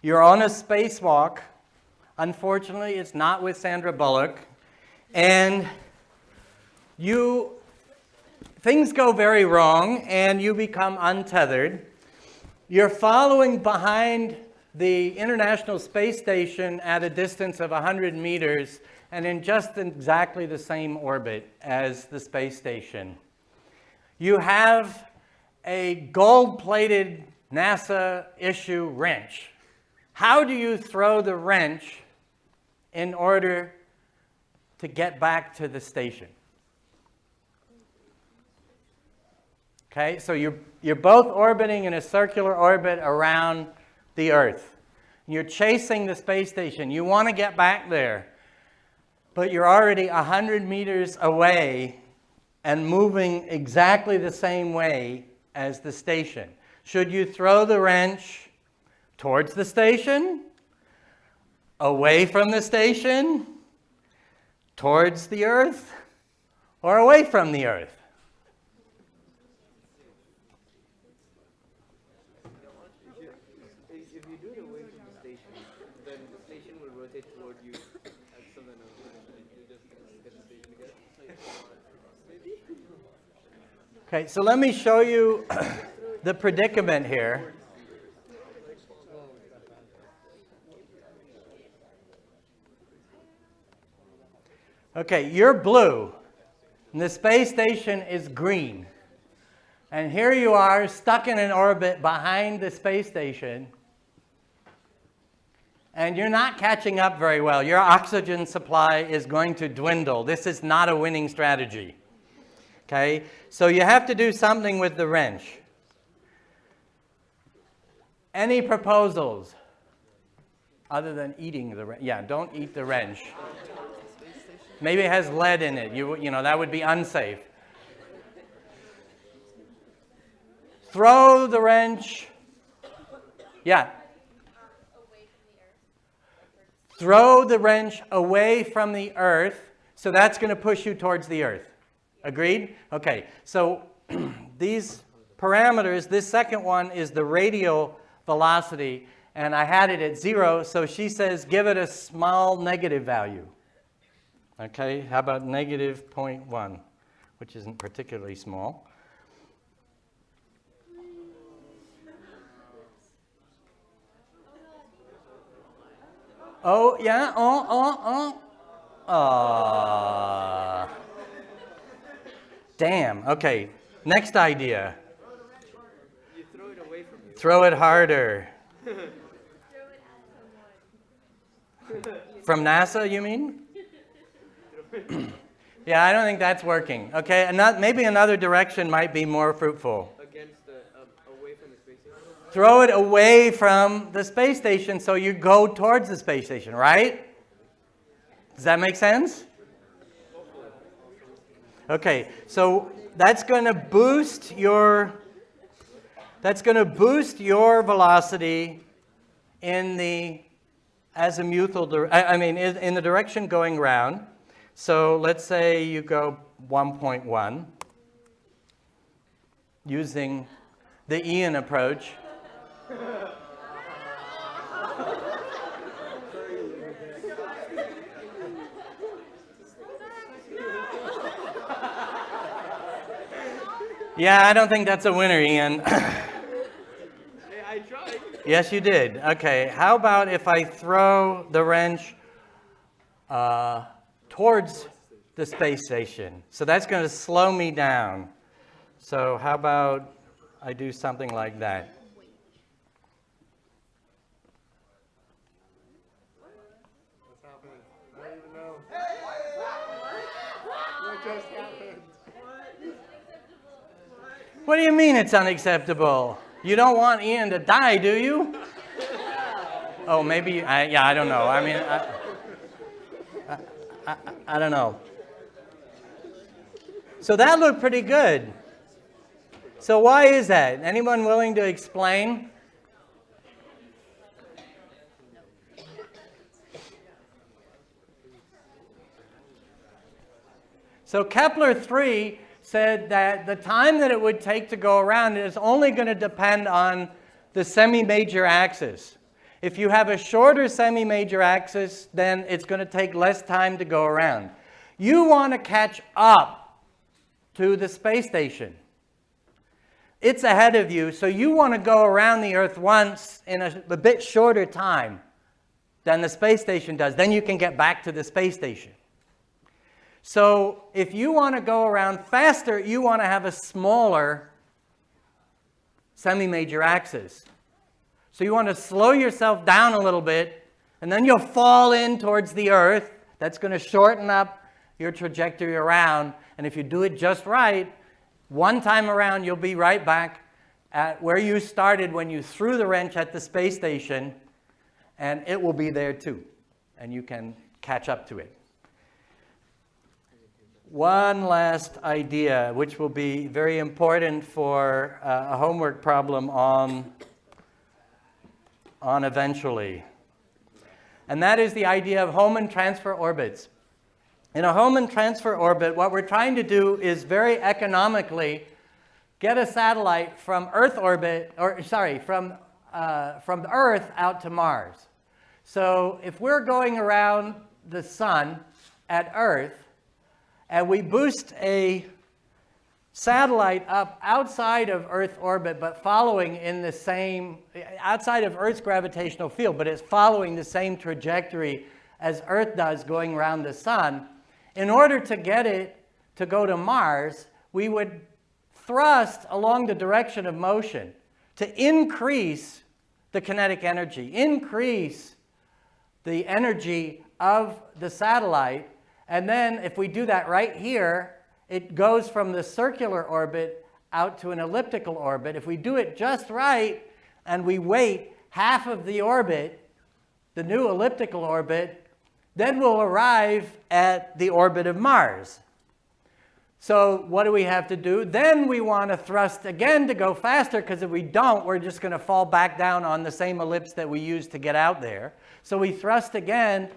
You're on a spacewalk. Unfortunately, it's not with Sandra Bullock. And things go very wrong, and you become untethered. You're following behind the International Space Station at a distance of 100 meters and in just exactly the same orbit as the space station. You have a gold-plated NASA issue wrench. How do you throw the wrench in order to get back to the station? Okay, so you're both orbiting in a circular orbit around the Earth. You're chasing the space station. You want to get back there, but you're already 100 meters away and moving exactly the same way as the station. Should you throw the wrench towards the station, away from the station, towards the Earth, or away from the Earth? If you do it away from the station, then the station will rotate toward you at some and you just get the station again. Okay, so let me show you the predicament here. Okay, you're blue, and the space station is green. And here you are, stuck in an orbit behind the space station, and you're not catching up very well. Your oxygen supply is going to dwindle. This is not a winning strategy. Okay, so you have to do something with the wrench. Any proposals other than eating the wrench? Yeah, don't eat the wrench. Maybe it has lead in it. You know, that would be unsafe. Throw the wrench. Yeah. Throw the wrench away from the Earth. So that's going to push you towards the Earth. Agreed? Okay. So these parameters, this second one is the radial velocity. And I had it at 0. So she says give it a small negative value. Okay. How about negative 0.1, which isn't particularly small. Oh, yeah, damn, okay, next idea. You throw it away from you. Throw it harder. From NASA, you mean? Yeah, I don't think that's working. Okay, maybe another direction might be more fruitful. Away from the space station? Throw it away from the space station so you go towards the space station, right? Does that make sense? Okay, so that's going to boost your velocity in the azimuthal in the direction going round. So let's say you go 1.1 using the Ian approach. Yeah, I don't think that's a winner, Ian. Hey, I tried. Yes, you did. Okay, how about if I throw the wrench towards the space station? So that's going to slow me down. So how about I do something like that? What's happening? I don't even know. What just happened? What do you mean it's unacceptable? You don't want Ian to die, do you? Oh, maybe, I don't know. I mean, I don't know. So that looked pretty good. So why is that? Anyone willing to explain? So Kepler 3 said that the time that it would take to go around is only going to depend on the semi-major axis. If you have a shorter semi-major axis, then it's going to take less time to go around. You want to catch up to the space station. It's ahead of you, so you want to go around the Earth once in a bit shorter time than the space station does. Then you can get back to the space station. So if you want to go around faster, you want to have a smaller semi-major axis. So you want to slow yourself down a little bit, and then you'll fall in towards the Earth. That's going to shorten up your trajectory around. And if you do it just right, one time around, you'll be right back at where you started when you threw the wrench at the space station, and it will be there too, and you can catch up to it. One last idea, which will be very important for a homework problem on eventually, and that is the idea of Hohmann transfer orbits. In a Hohmann transfer orbit, what we're trying to do is very economically get a satellite from Earth orbit, from Earth out to Mars. So if we're going around the sun at Earth, and we boost a satellite up outside of Earth orbit, but following in the same, outside of Earth's gravitational field, but it's following the same trajectory as Earth does going around the sun, in order to get it to go to Mars, we would thrust along the direction of motion to increase the kinetic energy, increase the energy of the satellite. And then if we do that right here, it goes from the circular orbit out to an elliptical orbit. If we do it just right and we wait half of the orbit, the new elliptical orbit, then we'll arrive at the orbit of Mars. So what do we have to do? Then we want to thrust again to go faster, because if we don't, we're just going to fall back down on the same ellipse that we used to get out there. So we thrust again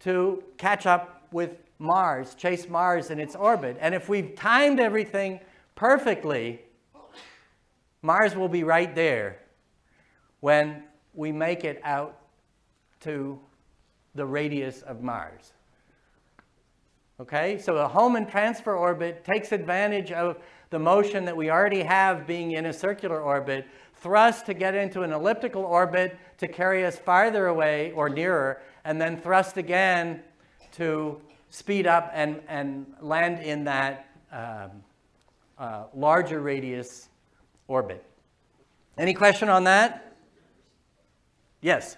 to catch up with Mars, chase Mars in its orbit. And if we've timed everything perfectly, Mars will be right there when we make it out to the radius of Mars. Okay, so a Hohmann transfer orbit takes advantage of the motion that we already have being in a circular orbit, thrust to get into an elliptical orbit to carry us farther away or nearer, and then thrust again to speed up and land in that larger radius orbit. Any question on that? Yes?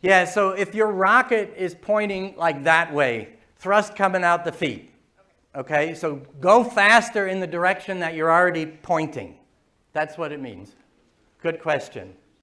Yeah, so if your rocket is pointing like that way, thrust coming out the feet. Okay, so go faster in the direction that you're already pointing. That's what it means. Good question.